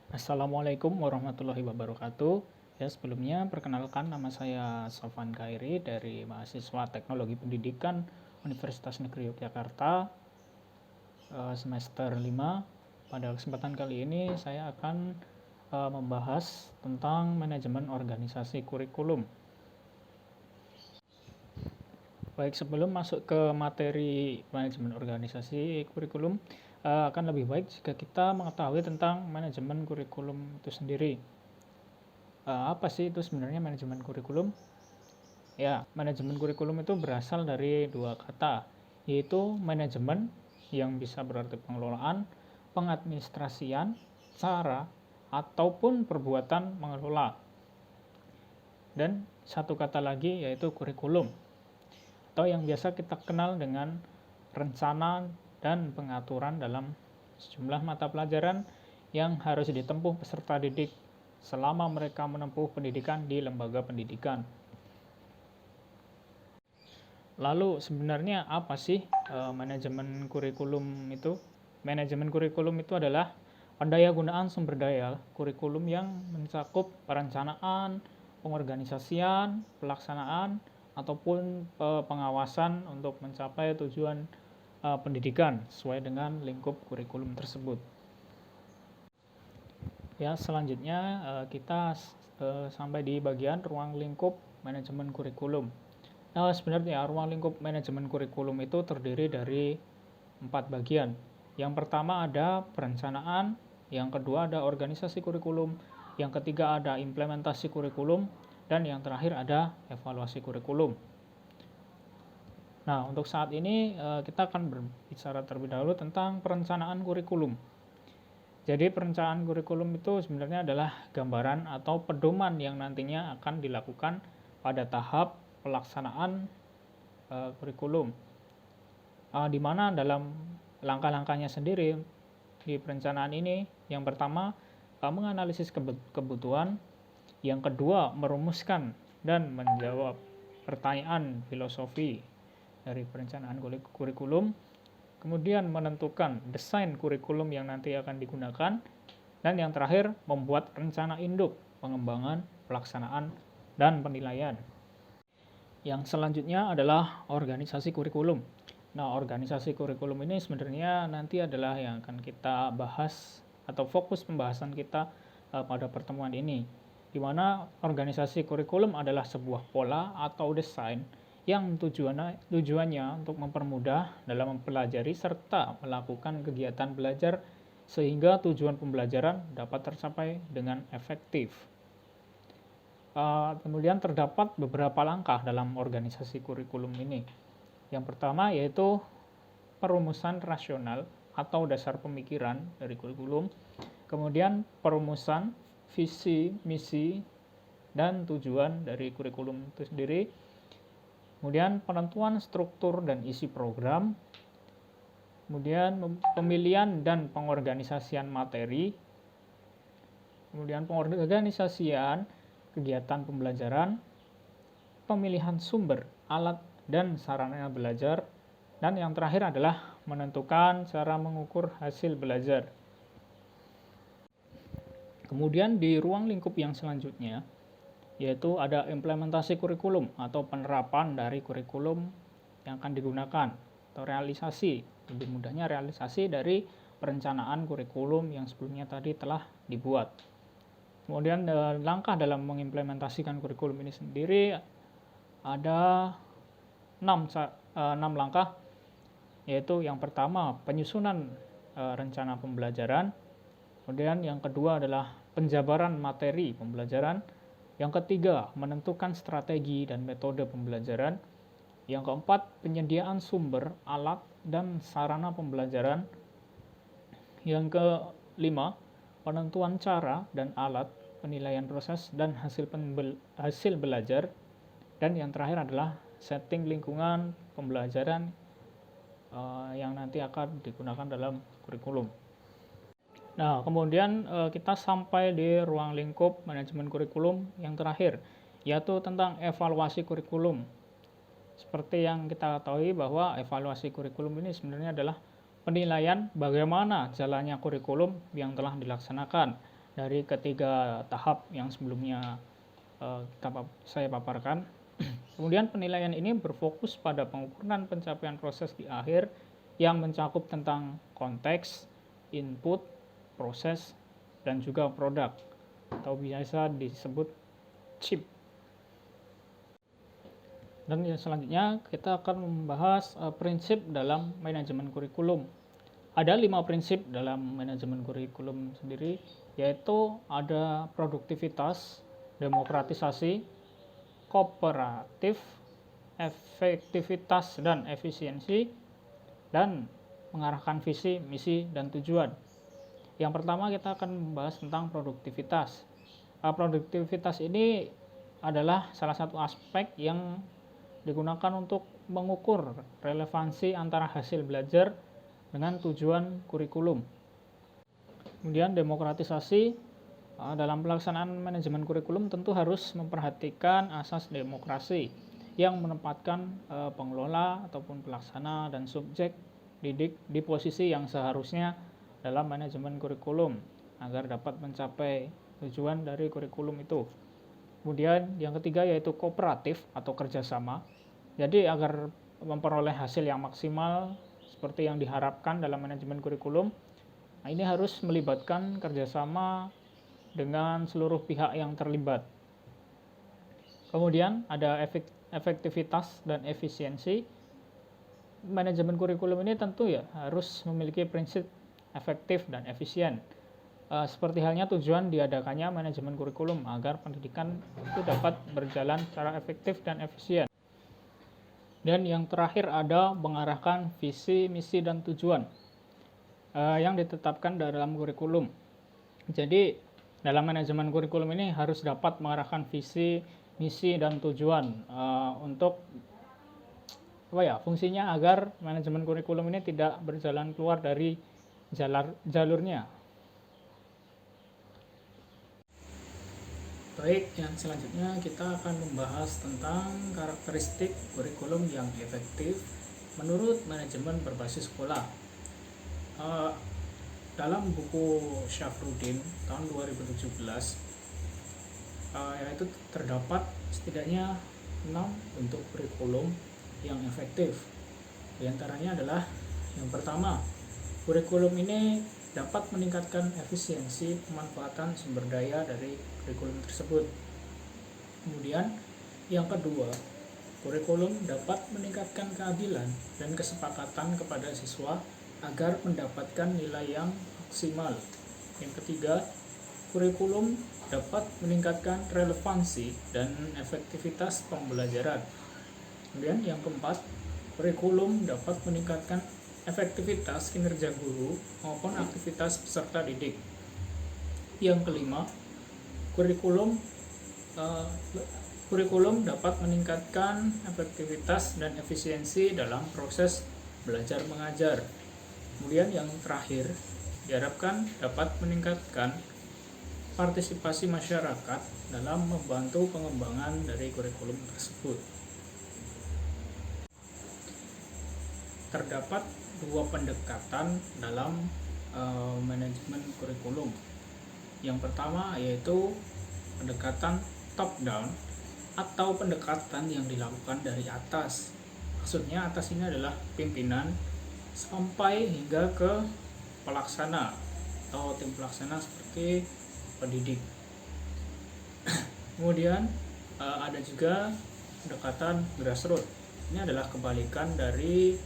Assalamualaikum warahmatullahi wabarakatuh. Ya, sebelumnya perkenalkan nama saya Sofan Khairi dari mahasiswa Teknologi Pendidikan Universitas Negeri Yogyakarta semester 5. Pada kesempatan kali ini saya akan membahas tentang manajemen organisasi kurikulum. Baik, sebelum masuk ke materi manajemen organisasi kurikulum, akan lebih baik jika kita mengetahui tentang manajemen kurikulum itu sendiri. Apa sih itu sebenarnya manajemen kurikulum? Ya, manajemen kurikulum itu berasal dari dua kata, yaitu manajemen yang bisa berarti pengelolaan, pengadministrasian, cara, ataupun perbuatan mengelola. Dan satu kata lagi yaitu kurikulum, atau yang biasa kita kenal dengan rencana dan pengaturan dalam sejumlah mata pelajaran yang harus ditempuh peserta didik selama mereka menempuh pendidikan di lembaga pendidikan. Lalu sebenarnya apa sih manajemen kurikulum itu? Manajemen kurikulum itu adalah pendayagunaan sumber daya kurikulum yang mencakup perencanaan, pengorganisasian, pelaksanaan, ataupun pengawasan untuk mencapai tujuan pendidikan sesuai dengan lingkup kurikulum tersebut. Ya, selanjutnya kita sampai di bagian ruang lingkup manajemen kurikulum. Nah, sebenarnya ruang lingkup manajemen kurikulum itu terdiri dari 4 bagian. Yang pertama ada perencanaan, yang kedua ada organisasi kurikulum, yang ketiga ada implementasi kurikulum, dan yang terakhir ada evaluasi kurikulum. Nah, untuk saat ini kita akan berbicara terlebih dahulu tentang perencanaan kurikulum. Jadi perencanaan kurikulum itu sebenarnya adalah gambaran atau pedoman yang nantinya akan dilakukan pada tahap pelaksanaan kurikulum. Di mana dalam langkah-langkahnya sendiri di perencanaan ini, yang pertama menganalisis kebutuhan, yang kedua merumuskan dan menjawab pertanyaan filosofi dari perencanaan kurikulum, kemudian menentukan desain kurikulum yang nanti akan digunakan, dan yang terakhir membuat rencana induk pengembangan, pelaksanaan, dan penilaian. Yang selanjutnya adalah organisasi kurikulum. Nah, organisasi kurikulum ini sebenarnya nanti adalah yang akan kita bahas atau fokus pembahasan kita pada pertemuan ini, di mana organisasi kurikulum adalah sebuah pola atau desain yang tujuannya untuk mempermudah dalam mempelajari serta melakukan kegiatan belajar sehingga tujuan pembelajaran dapat tercapai dengan efektif. Kemudian terdapat beberapa langkah dalam organisasi kurikulum ini. Yang pertama yaitu perumusan rasional atau dasar pemikiran dari kurikulum, kemudian perumusan visi, misi, dan tujuan dari kurikulum itu sendiri, kemudian penentuan struktur dan isi program, kemudian pemilihan dan pengorganisasian materi, kemudian pengorganisasian kegiatan pembelajaran, pemilihan sumber, alat, dan sarana belajar, dan yang terakhir adalah menentukan cara mengukur hasil belajar. Kemudian di ruang lingkup yang selanjutnya, yaitu ada implementasi kurikulum atau penerapan dari kurikulum yang akan digunakan, atau realisasi, lebih mudahnya realisasi dari perencanaan kurikulum yang sebelumnya tadi telah dibuat. Kemudian langkah dalam mengimplementasikan kurikulum ini sendiri ada 6 langkah, yaitu yang pertama penyusunan rencana pembelajaran, kemudian yang kedua adalah penjabaran materi pembelajaran, yang ketiga menentukan strategi dan metode pembelajaran, yang keempat penyediaan sumber, alat, dan sarana pembelajaran, yang kelima penentuan cara dan alat, penilaian proses dan hasil belajar, dan yang terakhir adalah setting lingkungan pembelajaran yang nanti akan digunakan dalam kurikulum. Nah, kemudian kita sampai di ruang lingkup manajemen kurikulum yang terakhir, yaitu tentang evaluasi kurikulum. Seperti yang kita ketahui bahwa evaluasi kurikulum ini sebenarnya adalah penilaian bagaimana jalannya kurikulum yang telah dilaksanakan. dari ketiga tahap yang sebelumnya saya paparkan. Kemudian penilaian ini berfokus pada pengukuran pencapaian proses di akhir yang mencakup tentang konteks, input, proses, dan juga produk atau biasa disebut chip. Dan yang selanjutnya kita akan membahas prinsip dalam manajemen kurikulum. Ada 5 prinsip dalam manajemen kurikulum sendiri, yaitu ada produktivitas, demokratisasi, kooperatif, efektivitas dan efisiensi, dan mengarahkan visi, misi, dan tujuan. Yang pertama kita akan membahas tentang produktivitas. Produktivitas ini adalah salah satu aspek yang digunakan untuk mengukur relevansi antara hasil belajar dengan tujuan kurikulum. Kemudian demokratisasi, dalam pelaksanaan manajemen kurikulum tentu harus memperhatikan asas demokrasi yang menempatkan pengelola ataupun pelaksana dan subjek didik di posisi yang seharusnya dalam manajemen kurikulum agar dapat mencapai tujuan dari kurikulum itu. Kemudian yang ketiga yaitu kooperatif atau kerjasama. Jadi agar memperoleh hasil yang maksimal seperti yang diharapkan dalam manajemen kurikulum, ini harus melibatkan kerjasama dengan seluruh pihak yang terlibat. Kemudian ada efektivitas dan efisiensi. Manajemen kurikulum ini tentu ya harus memiliki prinsip efektif dan efisien. Seperti halnya tujuan diadakannya manajemen kurikulum agar pendidikan itu dapat berjalan secara efektif dan efisien. Dan yang terakhir ada mengarahkan visi, misi, dan tujuan yang ditetapkan dalam kurikulum. Jadi dalam manajemen kurikulum ini harus dapat mengarahkan visi, misi, dan tujuan untuk fungsinya agar manajemen kurikulum ini tidak berjalan keluar dari jalurnya. Baik, yang selanjutnya kita akan membahas tentang karakteristik kurikulum yang efektif menurut manajemen berbasis pola. Dalam buku Syafruddin tahun 2017, yaitu terdapat setidaknya 6 bentuk kurikulum yang efektif. Di antaranya adalah yang pertama, kurikulum ini dapat meningkatkan efisiensi pemanfaatan sumber daya dari kurikulum tersebut. Kemudian yang kedua, kurikulum dapat meningkatkan keadilan dan kesepakatan kepada siswa agar mendapatkan nilai yang maksimal. Yang ketiga, kurikulum dapat meningkatkan relevansi dan efektivitas pembelajaran. Kemudian yang keempat, kurikulum dapat meningkatkan efektivitas kinerja guru maupun aktivitas peserta didik. Yang kelima, kurikulum dapat meningkatkan efektivitas dan efisiensi dalam proses belajar mengajar. Kemudian yang terakhir, diharapkan dapat meningkatkan partisipasi masyarakat dalam membantu pengembangan dari kurikulum tersebut. Terdapat 2 pendekatan dalam manajemen kurikulum. Yang pertama yaitu pendekatan top down atau pendekatan yang dilakukan dari atas. Maksudnya atas ini adalah pimpinan sampai hingga ke pelaksana atau tim pelaksana seperti pendidik. Kemudian ada juga pendekatan grassroots. Ini adalah kebalikan dari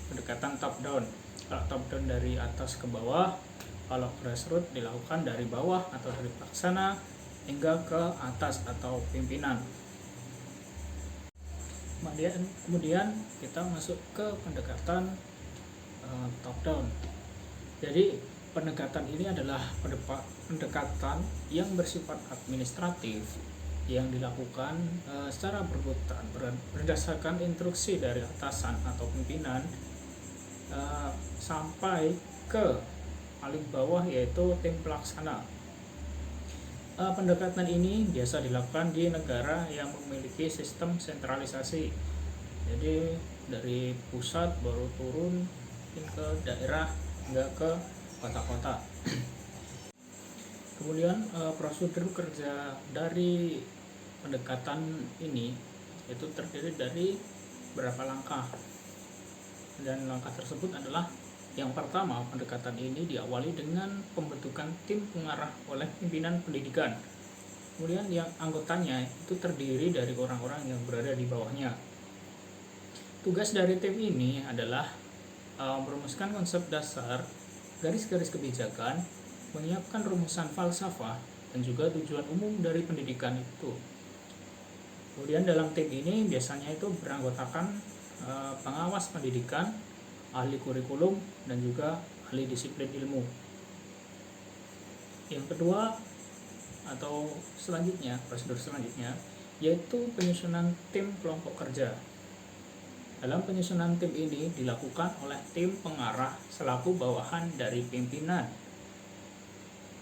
pendekatan top down. Kalau top down dari atas ke bawah, kalau grassroots dilakukan dari bawah atau dari pelaksana hingga ke atas atau pimpinan. Kemudian kita masuk ke pendekatan top down. Jadi pendekatan ini adalah pendekatan yang bersifat administratif yang dilakukan secara berurutan berdasarkan instruksi dari atasan atau pimpinan sampai ke paling bawah yaitu tim pelaksana. Pendekatan ini biasa dilakukan di negara yang memiliki sistem sentralisasi. Jadi dari pusat baru turun ke daerah hingga ke kota-kota. Kemudian prosedur kerja dari pendekatan ini itu terdiri dari beberapa langkah, dan langkah tersebut adalah yang pertama, pendekatan ini diawali dengan pembentukan tim pengarah oleh pimpinan pendidikan. Kemudian yang anggotanya itu terdiri dari orang-orang yang berada di bawahnya. Tugas dari tim ini adalah merumuskan konsep dasar, garis-garis kebijakan, menyiapkan rumusan falsafah, dan juga tujuan umum dari pendidikan itu. Kemudian dalam tim ini biasanya itu beranggotakan pengawas pendidikan, ahli kurikulum, dan juga ahli disiplin ilmu. Yang kedua atau selanjutnya, prosedur selanjutnya yaitu penyusunan tim kelompok kerja. Dalam penyusunan tim ini dilakukan oleh tim pengarah selaku bawahan dari pimpinan.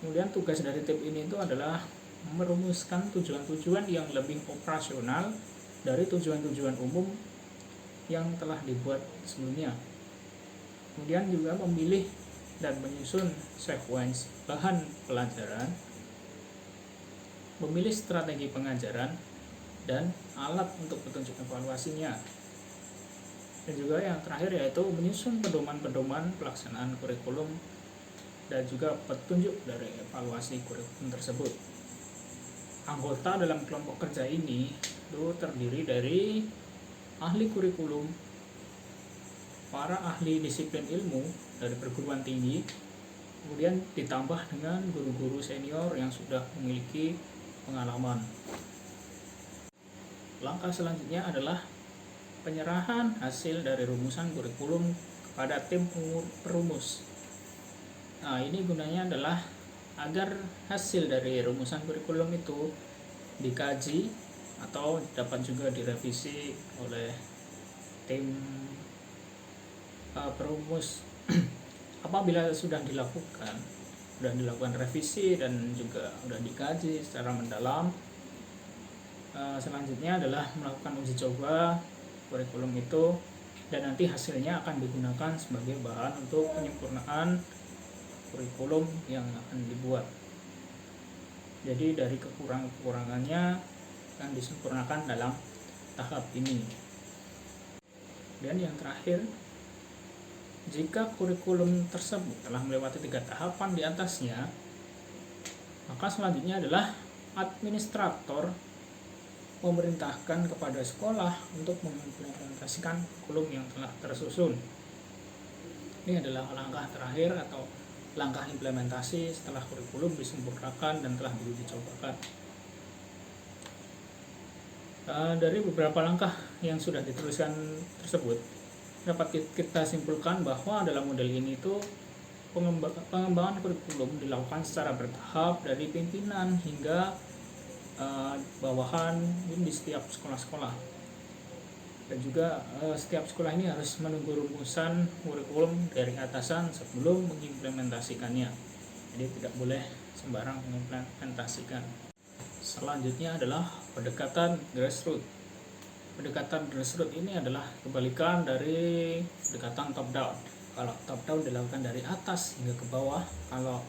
Kemudian tugas dari tim ini itu adalah merumuskan tujuan-tujuan yang lebih operasional dari tujuan-tujuan umum yang telah dibuat sebelumnya. Kemudian juga memilih dan menyusun sequence bahan pelajaran, memilih strategi pengajaran, dan alat untuk petunjuk evaluasinya. Dan juga yang terakhir yaitu menyusun pedoman-pedoman pelaksanaan kurikulum dan juga petunjuk dari evaluasi kurikulum tersebut. Anggota dalam kelompok kerja ini itu terdiri dari ahli kurikulum, para ahli disiplin ilmu dari perguruan tinggi, kemudian ditambah dengan guru-guru senior yang sudah memiliki pengalaman. Langkah selanjutnya adalah penyerahan hasil dari rumusan kurikulum kepada tim perumus. Nah, ini gunanya adalah agar hasil dari rumusan kurikulum itu dikaji atau dapat juga direvisi oleh tim perumus. Apabila sudah dilakukan revisi dan juga sudah dikaji secara mendalam, selanjutnya adalah melakukan uji coba kurikulum itu, dan nanti hasilnya akan digunakan sebagai bahan untuk penyempurnaan kurikulum yang akan dibuat. Jadi dari kekurangannya akan disempurnakan dalam tahap ini. Dan yang terakhir, jika kurikulum tersebut telah melewati 3 tahapan di atasnya, maka selanjutnya adalah administrator memerintahkan kepada sekolah untuk mengimplementasikan kurikulum yang telah tersusun. Ini adalah langkah terakhir atau langkah implementasi setelah kurikulum disempurnakan dan telah diuji cobakan. Dari beberapa langkah yang sudah dituliskan tersebut, dapat kita simpulkan bahwa dalam model ini itu pengembangan kurikulum dilakukan secara bertahap dari pimpinan hingga bawahan di setiap sekolah-sekolah. Dan juga setiap sekolah ini harus menunggu rumusan kurikulum dari atasan sebelum mengimplementasikannya. Jadi tidak boleh sembarang mengimplementasikan. Selanjutnya adalah pendekatan grassroots. Pendekatan grassroots ini adalah kebalikan dari pendekatan top down. Kalau top down dilakukan dari atas hingga ke bawah, kalau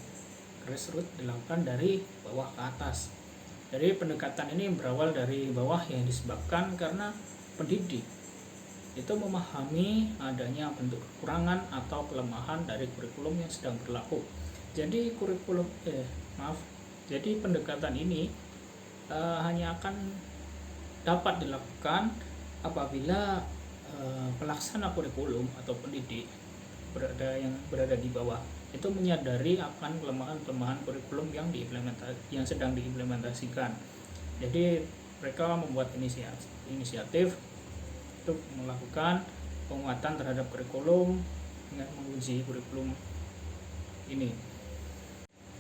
grassroots dilakukan dari bawah ke atas. Jadi pendekatan ini berawal dari bawah yang disebabkan karena pendidik itu memahami adanya bentuk kekurangan atau kelemahan dari kurikulum yang sedang berlaku. Jadi jadi pendekatan ini hanya akan dapat dilakukan apabila pelaksana kurikulum atau pendidik yang berada di bawah itu menyadari akan kelemahan-kelemahan kurikulum yang sedang diimplementasikan. Jadi mereka membuat inisiatif untuk melakukan penguatan terhadap kurikulum dengan menguji kurikulum ini.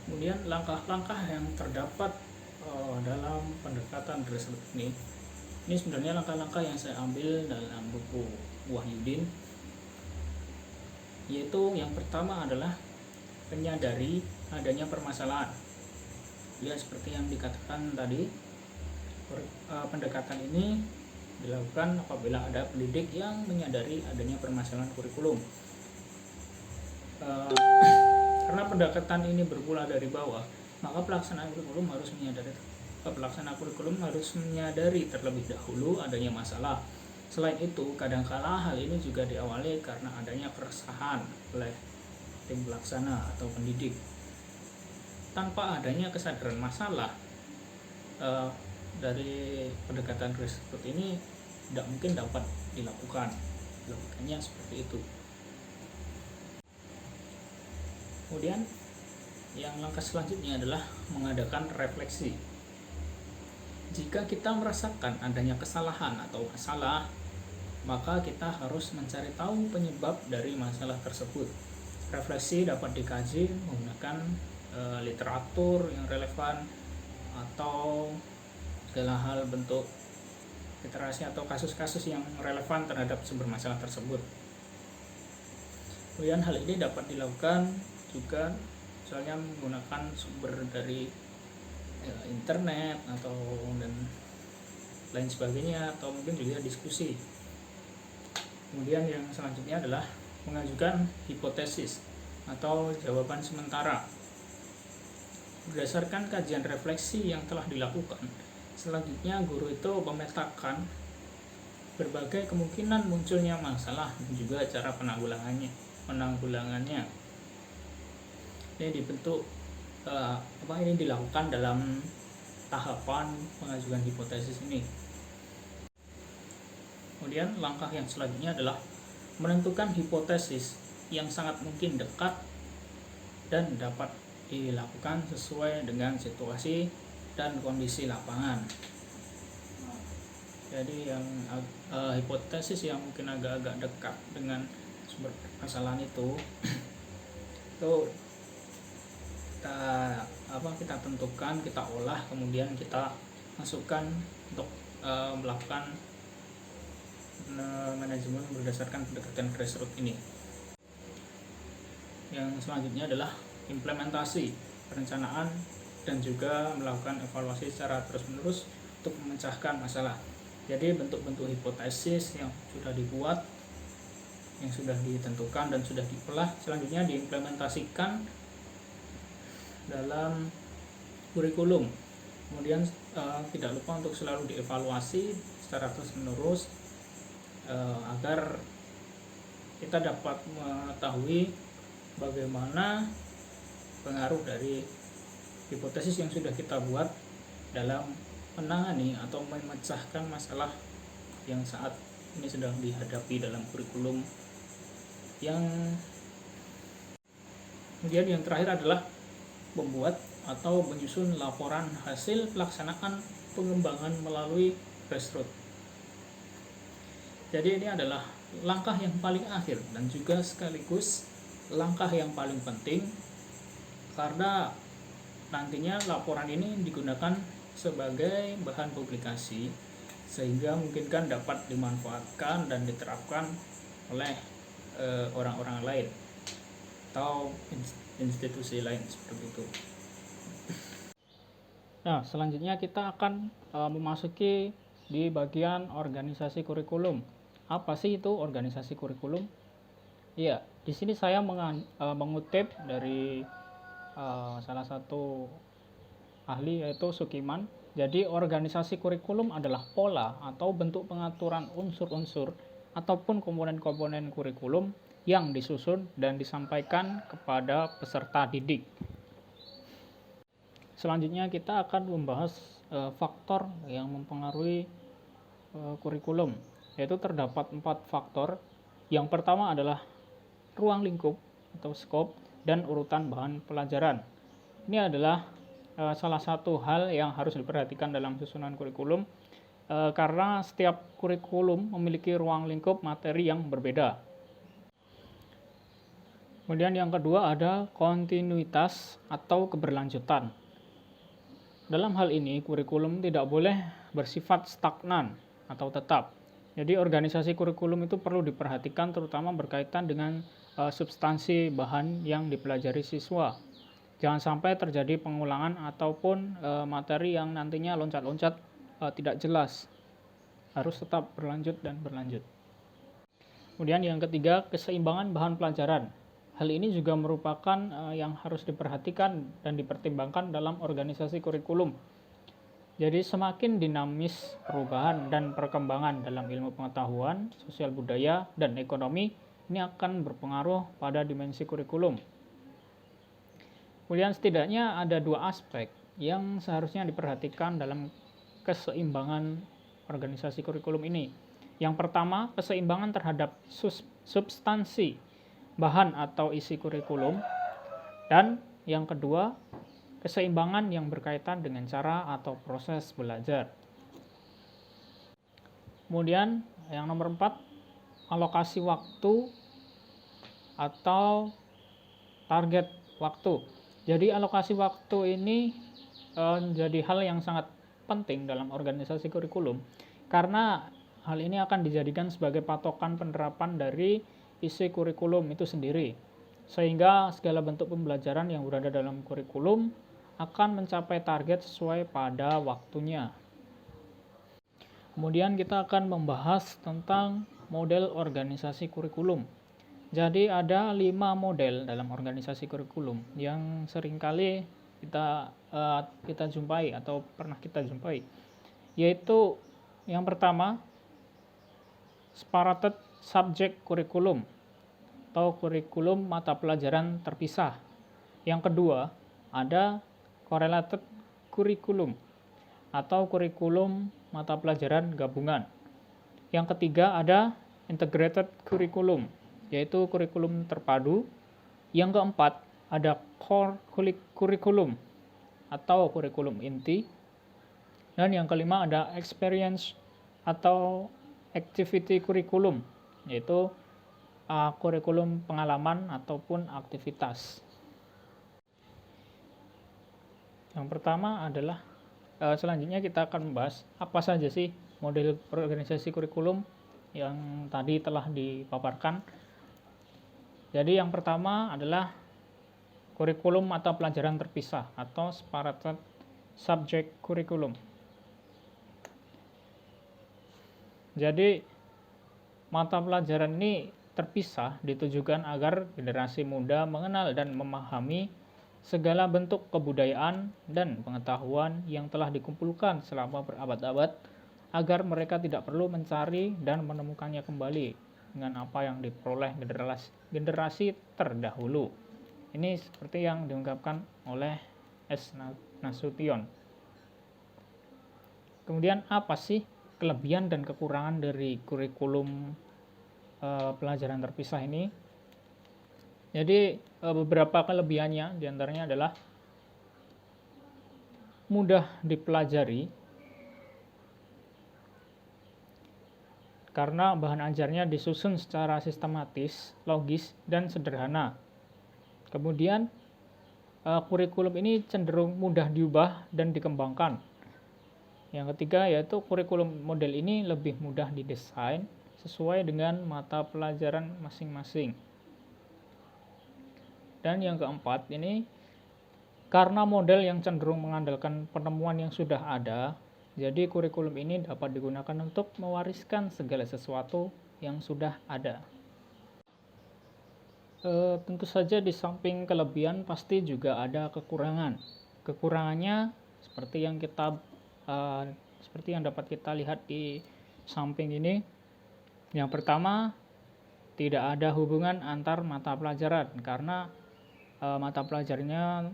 Kemudian langkah-langkah yang terdapat dalam pendekatan grassroots ini sebenarnya langkah-langkah yang saya ambil dalam buku Wahyudin, yaitu yang pertama adalah menyadari adanya permasalahan. Ya, seperti yang dikatakan tadi, pendekatan ini dilakukan apabila ada pendidik yang menyadari adanya permasalahan kurikulum. Karena pendekatan ini bermula dari bawah, maka pelaksana kurikulum harus menyadari terlebih dahulu adanya masalah. Selain itu, kadangkala hal ini juga diawali karena adanya keresahan oleh tim pelaksana atau pendidik. Tanpa adanya kesadaran masalah dari pendekatan rekrut ini tidak mungkin dapat dilakukan. Logikanya seperti itu. Kemudian yang langkah selanjutnya adalah mengadakan refleksi. Jika kita merasakan adanya kesalahan atau masalah, maka kita harus mencari tahu penyebab dari masalah tersebut. Refleksi dapat dikaji menggunakan literatur yang relevan atau segala hal bentuk literasi atau kasus-kasus yang relevan terhadap sumber masalah tersebut. Kemudian hal ini dapat dilakukan juga misalnya menggunakan sumber dari internet atau dan lain sebagainya, atau mungkin juga diskusi. Kemudian yang selanjutnya adalah mengajukan hipotesis atau jawaban sementara. Berdasarkan kajian refleksi yang telah dilakukan, selanjutnya guru itu memetakan berbagai kemungkinan munculnya masalah dan juga cara penanggulangannya. Ini dibentuk ini dilakukan dalam tahapan pengajuan hipotesis ini. Kemudian langkah yang selanjutnya adalah menentukan hipotesis yang sangat mungkin dekat dan dapat dilakukan sesuai dengan situasi dan kondisi lapangan. Jadi yang hipotesis yang mungkin agak-agak dekat dengan sumber permasalahan itu kita tentukan, kita olah, kemudian kita masukkan untuk melakukan manajemen berdasarkan pendekatan grassroots ini. Yang selanjutnya adalah implementasi, perencanaan, dan juga melakukan evaluasi secara terus-menerus untuk memecahkan masalah. Jadi bentuk-bentuk hipotesis yang sudah dibuat, yang sudah ditentukan dan sudah diolah, selanjutnya diimplementasikan dalam kurikulum. Kemudian tidak lupa untuk selalu dievaluasi secara terus-menerus agar kita dapat mengetahui bagaimana pengaruh dari hipotesis yang sudah kita buat dalam menangani atau memecahkan masalah yang saat ini sedang dihadapi dalam kurikulum. Kemudian yang terakhir adalah membuat atau menyusun laporan hasil pelaksanaan pengembangan melalui grassroots. Jadi ini adalah langkah yang paling akhir dan juga sekaligus langkah yang paling penting, karena nantinya laporan ini digunakan sebagai bahan publikasi sehingga mungkin dapat dimanfaatkan dan diterapkan oleh orang-orang lain atau institusi lain seperti itu. Nah, selanjutnya kita akan memasuki di bagian organisasi kurikulum. Apa sih itu organisasi kurikulum? Iya, di sini saya mengutip dari salah satu ahli, yaitu Sukiman. Jadi organisasi kurikulum adalah pola atau bentuk pengaturan unsur-unsur ataupun komponen-komponen kurikulum yang disusun dan disampaikan kepada peserta didik. Selanjutnya kita akan membahas faktor yang mempengaruhi kurikulum, yaitu terdapat 4 faktor. Yang pertama adalah ruang lingkup atau scope dan urutan bahan pelajaran. Ini adalah salah satu hal yang harus diperhatikan dalam susunan kurikulum, karena setiap kurikulum memiliki ruang lingkup materi yang berbeda. Kemudian yang kedua ada kontinuitas atau keberlanjutan. Dalam hal ini kurikulum tidak boleh bersifat stagnan atau tetap. Jadi organisasi kurikulum itu perlu diperhatikan, terutama berkaitan dengan substansi bahan yang dipelajari siswa. Jangan sampai terjadi pengulangan ataupun materi yang nantinya loncat-loncat tidak jelas. Harus tetap berlanjut dan berlanjut. Kemudian yang ketiga, keseimbangan bahan pelajaran. hal ini juga merupakan yang harus diperhatikan dan dipertimbangkan dalam organisasi kurikulum. Jadi semakin dinamis perubahan dan perkembangan dalam ilmu pengetahuan, sosial budaya, dan ekonomi, ini akan berpengaruh pada dimensi kurikulum. Kemudian setidaknya ada dua aspek yang seharusnya diperhatikan dalam keseimbangan organisasi kurikulum ini. Yang pertama, keseimbangan terhadap substansi, bahan atau isi kurikulum, dan yang kedua, keseimbangan yang berkaitan dengan cara atau proses belajar. Kemudian yang nomor 4, alokasi waktu atau target waktu. Jadi alokasi waktu ini menjadi hal yang sangat penting dalam organisasi kurikulum, karena hal ini akan dijadikan sebagai patokan penerapan dari isi kurikulum itu sendiri, sehingga segala bentuk pembelajaran yang berada dalam kurikulum akan mencapai target sesuai pada waktunya. Kemudian kita akan membahas tentang model organisasi kurikulum. Jadi ada 5 model dalam organisasi kurikulum yang seringkali kita jumpai atau pernah kita jumpai, yaitu yang pertama, separated subject kurikulum atau kurikulum mata pelajaran terpisah. Yang kedua, ada correlated kurikulum atau kurikulum mata pelajaran gabungan. Yang ketiga, ada integrated kurikulum, yaitu kurikulum terpadu. Yang keempat, ada core kurikulum atau kurikulum inti. Dan yang kelima, ada experience atau activity kurikulum, yaitu kurikulum pengalaman ataupun aktivitas. Yang pertama adalah selanjutnya kita akan membahas apa saja sih model organisasi kurikulum yang tadi telah dipaparkan. Jadi yang pertama adalah kurikulum mata pelajaran terpisah atau separated subject kurikulum. Jadi mata pelajaran ini terpisah ditujukan agar generasi muda mengenal dan memahami segala bentuk kebudayaan dan pengetahuan yang telah dikumpulkan selama berabad-abad, agar mereka tidak perlu mencari dan menemukannya kembali dengan apa yang diperoleh generasi terdahulu. Ini seperti yang diungkapkan oleh S. Nasution. Kemudian apa sih kelebihan dan kekurangan dari kurikulum pelajaran terpisah ini? Jadi beberapa kelebihannya diantaranya adalah mudah dipelajari karena bahan ajarnya disusun secara sistematis, logis, dan sederhana. Kemudian kurikulum ini cenderung mudah diubah dan dikembangkan. Yang ketiga yaitu kurikulum model ini lebih mudah didesain sesuai dengan mata pelajaran masing-masing. Dan yang keempat ini, karena model yang cenderung mengandalkan penemuan yang sudah ada, jadi kurikulum ini dapat digunakan untuk mewariskan segala sesuatu yang sudah ada. Tentu saja di samping kelebihan pasti juga ada kekurangan. Kekurangannya seperti yang dapat kita lihat di samping ini. Yang pertama, tidak ada hubungan antar mata pelajaran karena mata pelajarannya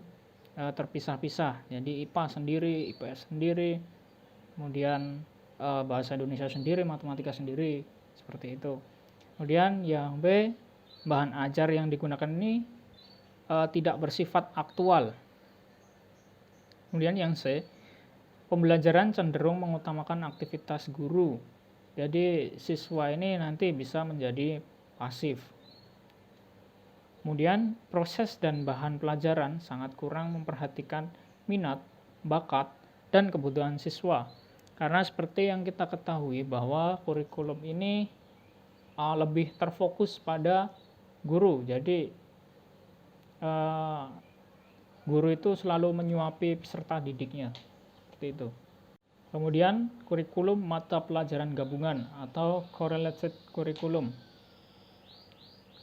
terpisah-pisah. Jadi IPA sendiri, IPS sendiri, kemudian bahasa Indonesia sendiri, matematika sendiri, seperti itu. Kemudian yang B, bahan ajar yang digunakan ini tidak bersifat aktual. Kemudian yang C, pembelajaran cenderung mengutamakan aktivitas guru. Jadi siswa ini nanti bisa menjadi pasif. Kemudian proses dan bahan pelajaran sangat kurang memperhatikan minat, bakat, dan kebutuhan siswa. Karena seperti yang kita ketahui bahwa kurikulum ini lebih terfokus pada guru. Jadi guru itu selalu menyuapi peserta didiknya. Seperti itu. Kemudian kurikulum mata pelajaran gabungan atau correlated curriculum.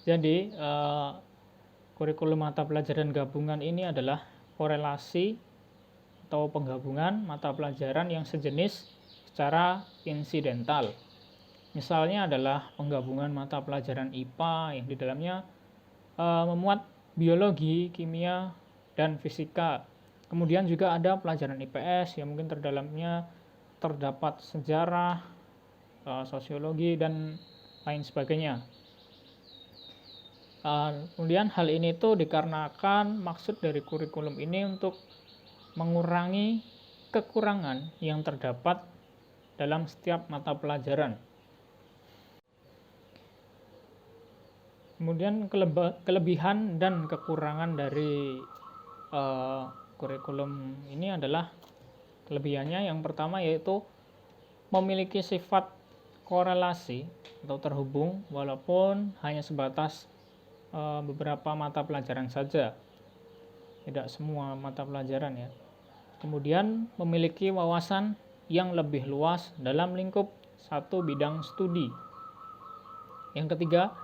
Jadi kurikulum mata pelajaran gabungan ini adalah korelasi atau penggabungan mata pelajaran yang sejenis secara insidental. Misalnya adalah penggabungan mata pelajaran IPA yang di dalamnya memuat biologi, kimia, dan fisika. Kemudian juga ada pelajaran IPS yang mungkin terdalamnya terdapat sejarah, sosiologi, dan lain sebagainya. Kemudian hal ini tuh dikarenakan maksud dari kurikulum ini untuk mengurangi kekurangan yang terdapat dalam setiap mata pelajaran. Kemudian kelebihan dan kekurangan dari kurikulum ini adalah kelebihannya yang pertama yaitu memiliki sifat korelasi atau terhubung walaupun hanya sebatas beberapa mata pelajaran saja, tidak semua mata pelajaran ya. Kemudian memiliki wawasan yang lebih luas dalam lingkup satu bidang studi. Yang ketiga,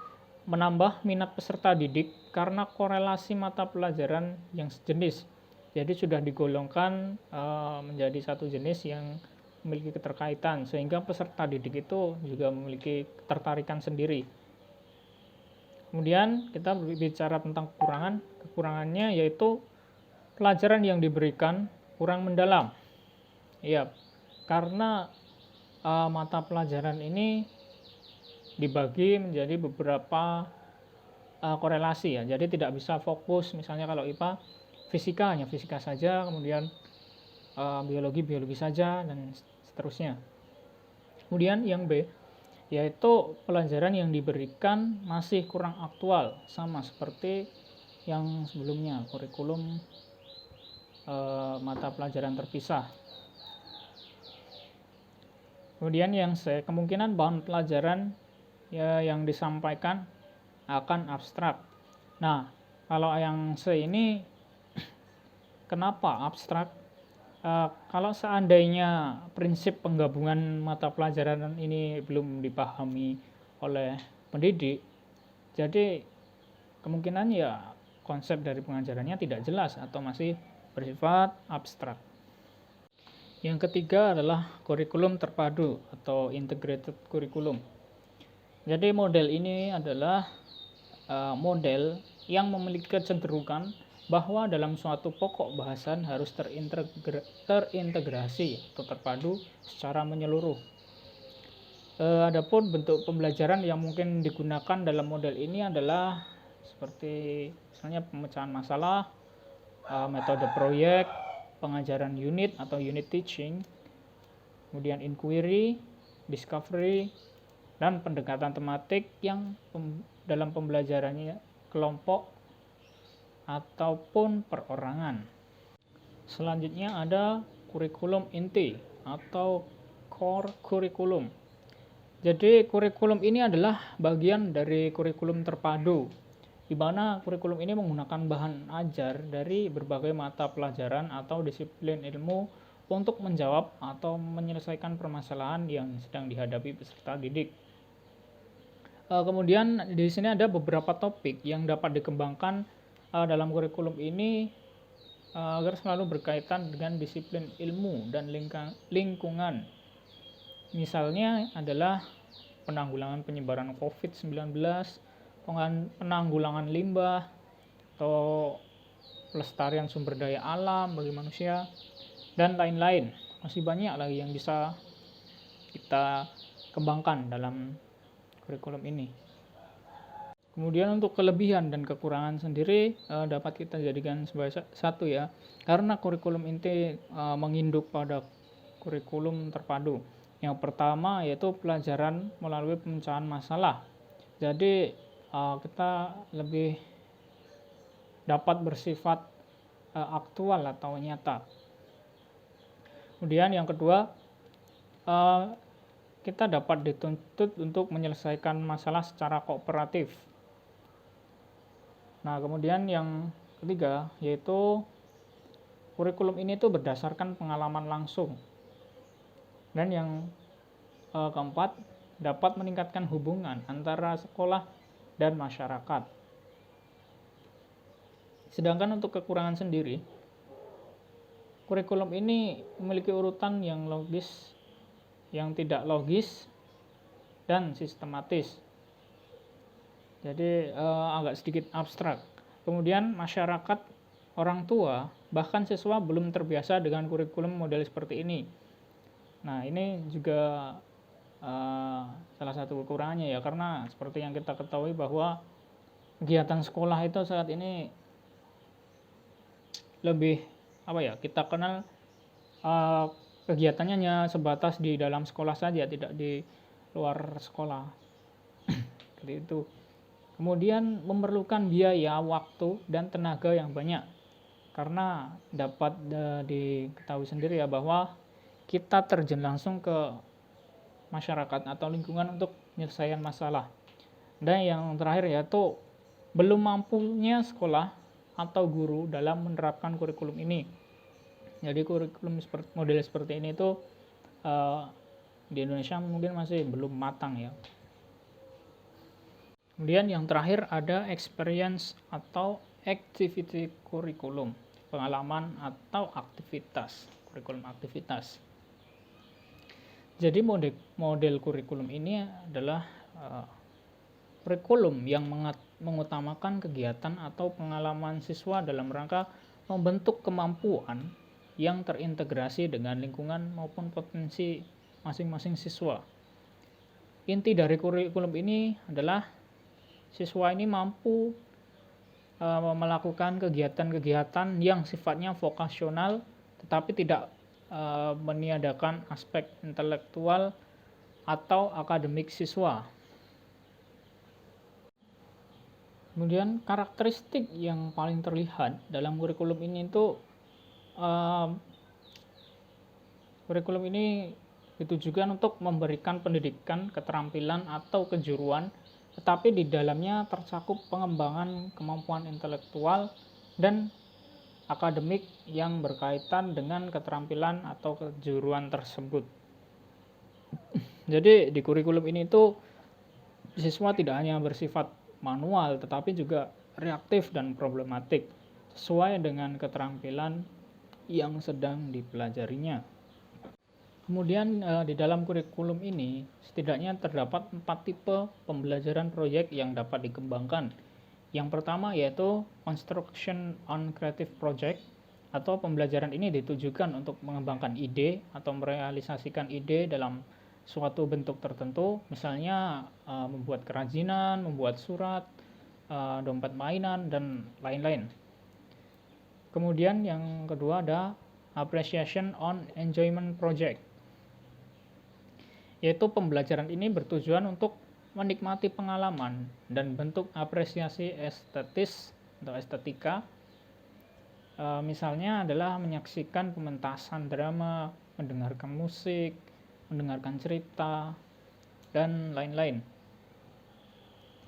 menambah minat peserta didik karena korelasi mata pelajaran yang sejenis. Jadi sudah digolongkan menjadi satu jenis yang memiliki keterkaitan, sehingga peserta didik itu juga memiliki ketertarikan sendiri. Kemudian kita berbicara tentang kekurangannya yaitu pelajaran yang diberikan kurang mendalam. Ya, karena mata pelajaran ini dibagi menjadi beberapa korelasi ya. Jadi tidak bisa fokus, misalnya kalau IPA fisika hanya fisika saja, kemudian biologi saja, dan seterusnya. Kemudian yang B yaitu pelajaran yang diberikan masih kurang aktual, sama seperti yang sebelumnya, kurikulum mata pelajaran terpisah. Kemudian yang C, kemungkinan bahan pelajaran ya, yang disampaikan akan abstrak. Nah, kalau yang C ini kenapa abstrak? Kalau seandainya prinsip penggabungan mata pelajaran ini belum dipahami oleh pendidik, jadi kemungkinan ya konsep dari pengajarannya tidak jelas atau masih bersifat abstrak. Yang ketiga adalah kurikulum terpadu atau integrated curriculum. Jadi model ini adalah model yang memiliki kecenderungan bahwa dalam suatu pokok bahasan harus terintegrasi atau terpadu secara menyeluruh. Adapun bentuk pembelajaran yang mungkin digunakan dalam model ini adalah seperti misalnya pemecahan masalah, metode proyek, pengajaran unit atau unit teaching, kemudian inquiry, discovery, dan pendekatan tematik yang dalam pembelajarannya kelompok ataupun perorangan. Selanjutnya ada kurikulum inti atau core curriculum. Jadi kurikulum ini adalah bagian dari kurikulum terpadu, di mana kurikulum ini menggunakan bahan ajar dari berbagai mata pelajaran atau disiplin ilmu untuk menjawab atau menyelesaikan permasalahan yang sedang dihadapi peserta didik. Kemudian di sini ada beberapa topik yang dapat dikembangkan dalam kurikulum ini agar selalu berkaitan dengan disiplin ilmu dan lingkungan. Misalnya adalah penanggulangan penyebaran COVID-19, penanggulangan limbah, atau pelestarian sumber daya alam bagi manusia, dan lain-lain. Masih banyak lagi yang bisa kita kembangkan dalam kurikulum ini. Kemudian untuk kelebihan dan kekurangan sendiri dapat kita jadikan sebagai satu ya, karena kurikulum inti menginduk pada kurikulum terpadu. Yang pertama yaitu pelajaran melalui pemecahan masalah. Jadi kita lebih dapat bersifat aktual atau nyata. Kemudian yang kedua, kita dapat dituntut untuk menyelesaikan masalah secara kooperatif. Nah, kemudian yang ketiga yaitu kurikulum ini tuh berdasarkan pengalaman langsung. Dan yang keempat, dapat meningkatkan hubungan antara sekolah dan masyarakat. Sedangkan untuk kekurangan sendiri, kurikulum ini memiliki urutan yang logis, yang tidak logis, dan sistematis. Jadi agak sedikit abstrak. Kemudian masyarakat, orang tua, bahkan siswa belum terbiasa dengan kurikulum model seperti ini. Nah, ini juga salah satu kekurangannya ya, karena seperti yang kita ketahui bahwa kegiatan sekolah itu saat ini lebih kita kenal kegiatannya hanya sebatas di dalam sekolah saja, tidak di luar sekolah. Seperti itu. Kemudian memerlukan biaya, waktu, dan tenaga yang banyak, karena dapat diketahui sendiri ya bahwa kita terjun langsung ke masyarakat atau lingkungan untuk penyelesaian masalah. Dan yang terakhir yaitu belum mampunya sekolah atau guru dalam menerapkan kurikulum ini. Jadi kurikulum model seperti ini itu di Indonesia mungkin masih belum matang ya. Kemudian yang terakhir ada experience atau activity curriculum, pengalaman atau aktivitas, kurikulum aktivitas. Jadi model kurikulum ini adalah kurikulum yang mengutamakan kegiatan atau pengalaman siswa dalam rangka membentuk kemampuan yang terintegrasi dengan lingkungan maupun potensi masing-masing siswa. Inti dari kurikulum ini adalah siswa ini mampu melakukan kegiatan-kegiatan yang sifatnya vokasional tetapi tidak meniadakan aspek intelektual atau akademik siswa. Kemudian karakteristik yang paling terlihat dalam kurikulum ini itu kurikulum ini ditujukan untuk memberikan pendidikan, keterampilan atau kejuruan, tetapi di dalamnya tercakup pengembangan kemampuan intelektual dan akademik yang berkaitan dengan keterampilan atau kejuruan tersebut. Jadi di kurikulum ini itu siswa tidak hanya bersifat manual tetapi juga reaktif dan problematik sesuai dengan keterampilan yang sedang dipelajarinya. Kemudian di dalam kurikulum ini setidaknya terdapat 4 tipe pembelajaran proyek yang dapat dikembangkan. Yang pertama yaitu Construction on Creative Project, atau pembelajaran ini ditujukan untuk mengembangkan ide atau merealisasikan ide dalam suatu bentuk tertentu, misalnya membuat kerajinan, membuat surat, dompet mainan, dan lain-lain. Kemudian yang kedua ada Appreciation on Enjoyment Project, yaitu pembelajaran ini bertujuan untuk menikmati pengalaman dan bentuk apresiasi estetis atau estetika. Misalnya adalah menyaksikan pementasan drama, mendengarkan musik, mendengarkan cerita, dan lain-lain.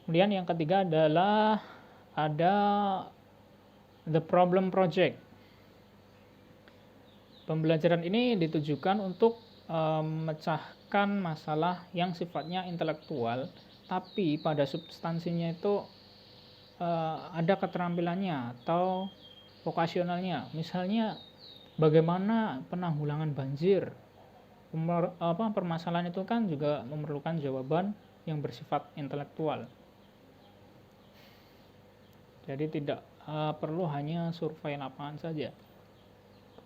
Kemudian yang ketiga adalah ada The Problem Project. Pembelajaran ini ditujukan untuk memecahkan masalah yang sifatnya intelektual, tapi pada substansinya itu ada keterampilannya atau vokasionalnya. Misalnya bagaimana penanggulangan banjir. Permasalahan itu kan juga memerlukan jawaban yang bersifat intelektual. Jadi tidak perlu hanya survei lapangan saja.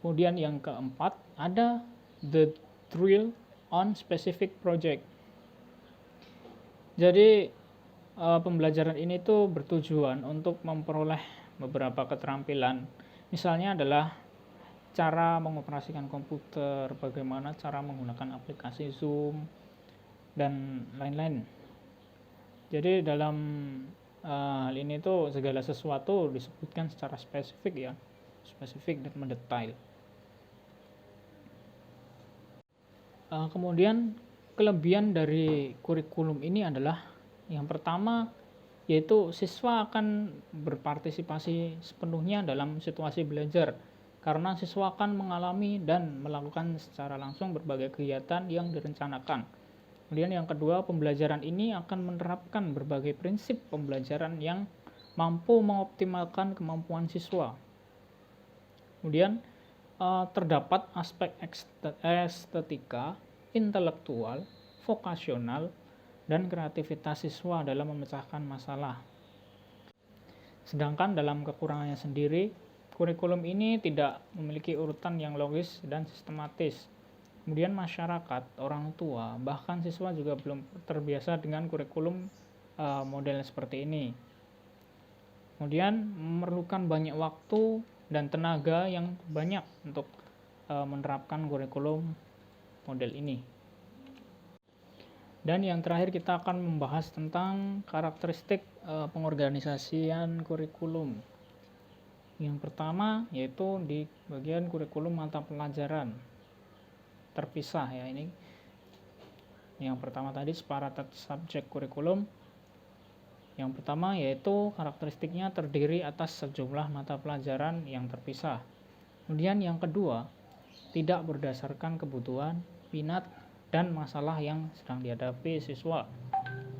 Kemudian yang keempat ada The Drill on Specific Project. Jadi pembelajaran ini tuh bertujuan untuk memperoleh beberapa keterampilan. Misalnya adalah cara mengoperasikan komputer, bagaimana cara menggunakan aplikasi Zoom, dan lain-lain. Jadi dalam hal ini tuh segala sesuatu disebutkan secara spesifik ya, spesifik dan mendetail. Kemudian kelebihan dari kurikulum ini adalah yang pertama yaitu siswa akan berpartisipasi sepenuhnya dalam situasi belajar, karena siswa akan mengalami dan melakukan secara langsung berbagai kegiatan yang direncanakan. Kemudian yang kedua, pembelajaran ini akan menerapkan berbagai prinsip pembelajaran yang mampu mengoptimalkan kemampuan siswa. Kemudian terdapat aspek estetika, intelektual, vokasional, dan kreativitas siswa dalam memecahkan masalah. Sedangkan dalam kekurangannya sendiri, kurikulum ini tidak memiliki urutan yang logis dan sistematis. Kemudian masyarakat, orang tua, bahkan siswa juga belum terbiasa dengan kurikulum model seperti ini. Kemudian memerlukan banyak waktu dan tenaga yang banyak untuk menerapkan kurikulum model ini. Dan yang terakhir kita akan membahas tentang karakteristik pengorganisasian kurikulum. Yang pertama yaitu di bagian kurikulum mata pelajaran terpisah ya ini. Yang pertama tadi separated subject kurikulum. Yang pertama yaitu karakteristiknya terdiri atas sejumlah mata pelajaran yang terpisah. Kemudian yang kedua, tidak berdasarkan kebutuhan, minat, dan masalah yang sedang dihadapi siswa.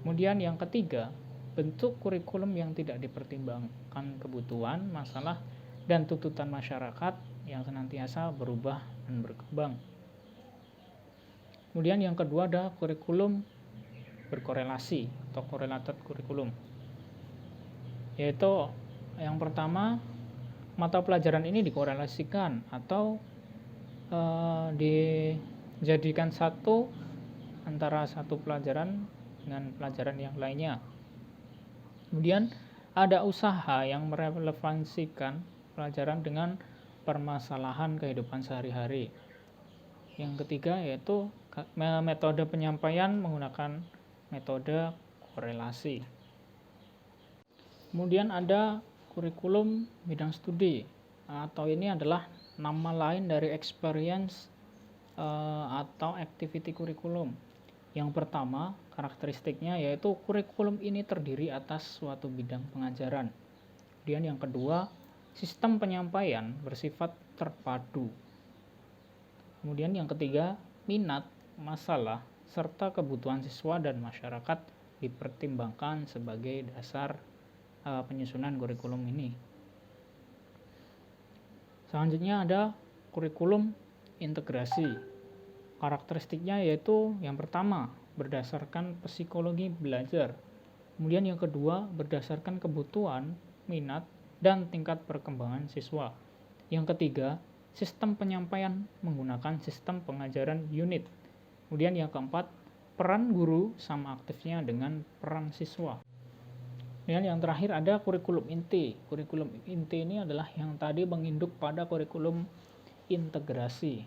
Kemudian yang ketiga, bentuk kurikulum yang tidak dipertimbangkan kebutuhan, masalah, dan tuntutan masyarakat yang senantiasa berubah dan berkembang. Kemudian yang kedua ada kurikulum berkorelasi atau correlated kurikulum, yaitu yang pertama, mata pelajaran ini dikorelasikan atau dijadikan satu antara satu pelajaran dengan pelajaran yang lainnya. Kemudian ada usaha yang merelevansikan pelajaran dengan permasalahan kehidupan sehari-hari. Yang ketiga yaitu metode penyampaian menggunakan metode korelasi. Kemudian ada kurikulum bidang studi, atau ini adalah nama lain dari experience atau activity kurikulum. Yang pertama, karakteristiknya yaitu kurikulum ini terdiri atas suatu bidang pengajaran. Kemudian yang kedua, sistem penyampaian bersifat terpadu. Kemudian yang ketiga, minat, masalah, serta kebutuhan siswa dan masyarakat dipertimbangkan sebagai dasar penyusunan kurikulum ini. Selanjutnya ada kurikulum integrasi. Karakteristiknya yaitu yang pertama, berdasarkan psikologi belajar. Kemudian yang kedua, berdasarkan kebutuhan, minat, dan tingkat perkembangan siswa. Yang ketiga, sistem penyampaian menggunakan sistem pengajaran unit. Kemudian yang keempat, peran guru sama aktifnya dengan peran siswa. Dan yang terakhir ada kurikulum inti. Kurikulum inti ini adalah yang tadi menginduk pada kurikulum integrasi.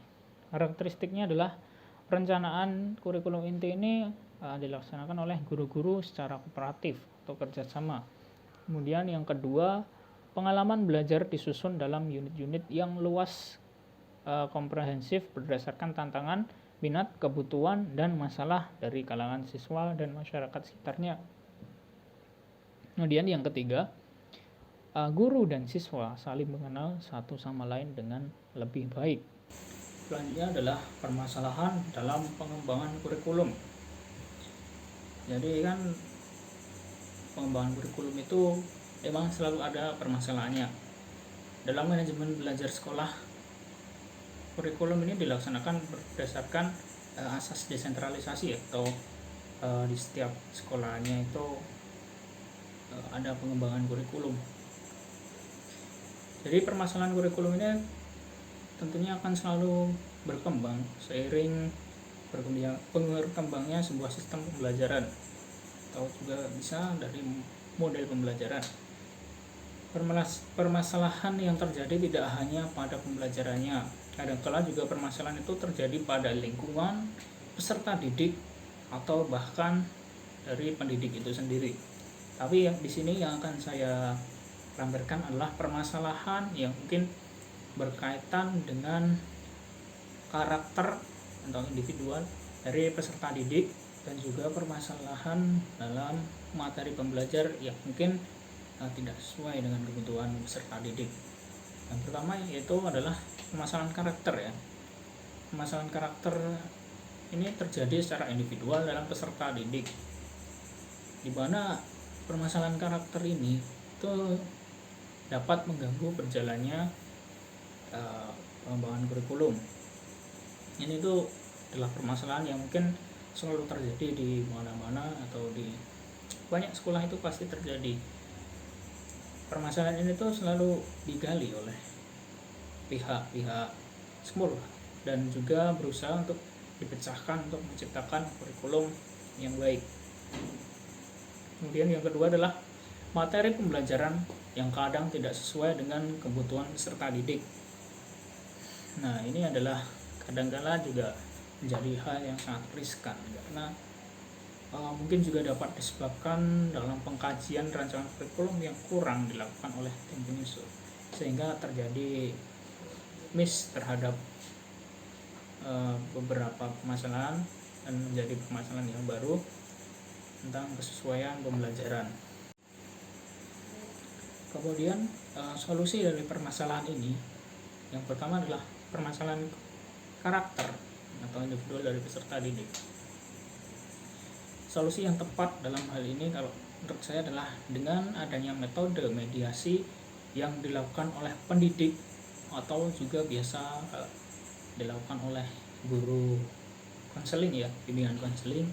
Karakteristiknya adalah perencanaan kurikulum inti ini dilaksanakan oleh guru-guru secara kooperatif atau kerjasama. Kemudian yang kedua, pengalaman belajar disusun dalam unit-unit yang luas, komprehensif berdasarkan tantangan, minat, kebutuhan, dan masalah dari kalangan siswa dan masyarakat sekitarnya. Kemudian yang ketiga, guru dan siswa saling mengenal satu sama lain dengan lebih baik. Selanjutnya adalah permasalahan dalam pengembangan kurikulum. Jadi kan pengembangan kurikulum itu memang selalu ada permasalahannya. Dalam manajemen belajar sekolah, kurikulum ini dilaksanakan berdasarkan asas desentralisasi atau di setiap sekolahnya itu ada pengembangan kurikulum. Jadi permasalahan kurikulum ini tentunya akan selalu berkembang seiring berkembangnya sebuah sistem pembelajaran, atau juga bisa dari model pembelajaran. Permasalahan yang terjadi tidak hanya pada pembelajarannya, kadang-kala juga permasalahan itu terjadi pada lingkungan, peserta didik, atau bahkan dari pendidik itu sendiri. Tapi yang di sini yang akan saya lampirkan adalah permasalahan yang mungkin berkaitan dengan karakter atau individual dari peserta didik, dan juga permasalahan dalam materi pembelajar yang mungkin tidak sesuai dengan kebutuhan peserta didik. Yang pertama yaitu adalah permasalahan karakter ya. Permasalahan karakter ini terjadi secara individual dalam peserta didik, di mana permasalahan karakter ini itu dapat mengganggu berjalannya pengembangan kurikulum. Ini tuh adalah permasalahan yang mungkin selalu terjadi di mana-mana atau di banyak sekolah itu pasti terjadi. Permasalahan ini tuh selalu digali oleh pihak-pihak sekolah dan juga berusaha untuk dipecahkan untuk menciptakan kurikulum yang baik. Kemudian yang kedua adalah materi pembelajaran yang kadang tidak sesuai dengan kebutuhan peserta didik. Nah, ini adalah kadang-kala juga menjadi hal yang sangat riskan karena mungkin juga dapat disebabkan dalam pengkajian rancangan kurikulum yang kurang dilakukan oleh tim penyusun, sehingga terjadi miss terhadap beberapa permasalahan dan menjadi permasalahan yang baru tentang kesesuaian pembelajaran. Kemudian solusi dari permasalahan ini yang pertama adalah permasalahan karakter atau individual dari peserta didik. Solusi yang tepat dalam hal ini kalau menurut saya adalah dengan adanya metode mediasi yang dilakukan oleh pendidik atau juga biasa dilakukan oleh guru konseling ya, bimbingan konseling.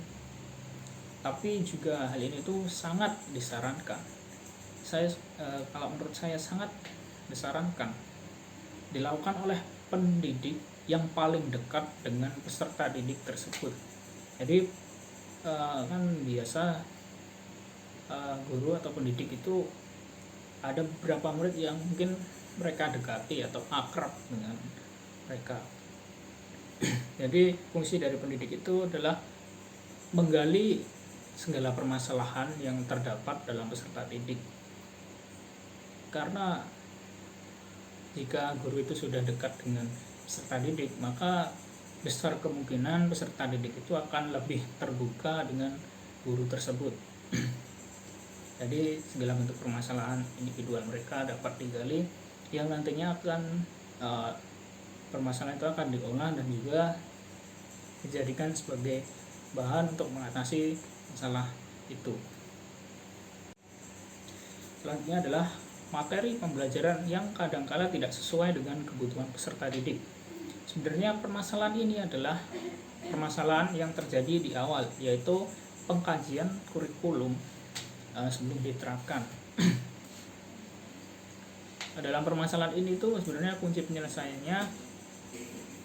Tapi juga hal ini tuh sangat disarankan. Kalau menurut saya sangat disarankan dilakukan oleh pendidik yang paling dekat dengan peserta didik tersebut. Jadi kan biasa guru atau pendidik itu ada beberapa murid yang mungkin mereka dekati atau akrab dengan mereka. Jadi fungsi dari pendidik itu adalah menggali segala permasalahan yang terdapat dalam peserta didik. Karena jika guru itu sudah dekat dengan peserta didik, maka besar kemungkinan peserta didik itu akan lebih terbuka dengan guru tersebut. Jadi segala bentuk permasalahan individual mereka dapat digali, yang nantinya akan permasalahan itu akan diolah dan juga dijadikan sebagai bahan untuk mengatasi masalah itu. Selanjutnya adalah materi pembelajaran yang kadangkala tidak sesuai dengan kebutuhan peserta didik. Sebenarnya permasalahan ini adalah permasalahan yang terjadi di awal, yaitu pengkajian kurikulum sebelum diterapkan. Dalam permasalahan ini tuh sebenarnya kunci penyelesaiannya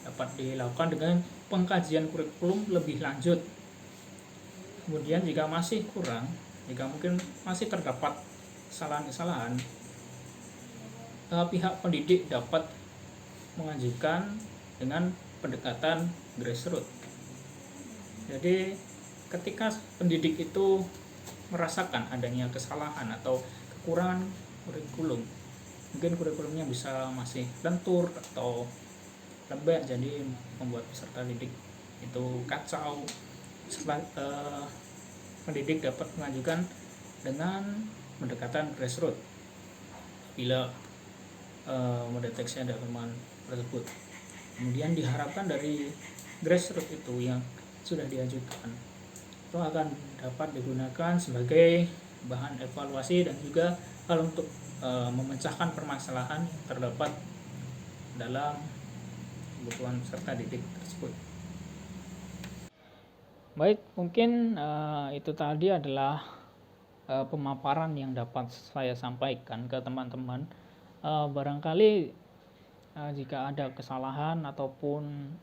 dapat dilakukan dengan pengkajian kurikulum lebih lanjut. Kemudian jika masih kurang, jika mungkin masih terdapat kesalahan-kesalahan, pihak pendidik dapat mengajukan dengan pendekatan grassroots. Jadi ketika pendidik itu merasakan adanya kesalahan atau kekurangan kurikulum, mungkin kurikulumnya bisa masih lentur atau lembek, jadi membuat peserta didik itu kacau. Pendidik dapat mengajukan dengan pendekatan grassroots bila mendeteksi ada kelemahan tersebut. Kemudian diharapkan dari grassroots itu yang sudah diajukan itu akan dapat digunakan sebagai bahan evaluasi dan juga hal untuk memecahkan permasalahan yang terdapat dalam kebutuhan peserta didik tersebut. Baik, mungkin itu tadi adalah pemaparan yang dapat saya sampaikan ke teman-teman. Barangkali jika ada kesalahan ataupun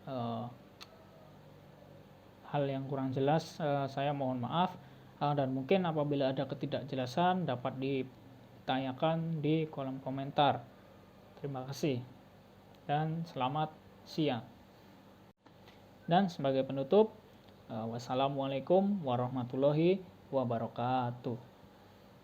hal yang kurang jelas, saya mohon maaf, dan mungkin apabila ada ketidakjelasan dapat ditanyakan di kolom komentar. Terima kasih dan selamat siang. Dan sebagai penutup, wassalamualaikum warahmatullahi wabarakatuh.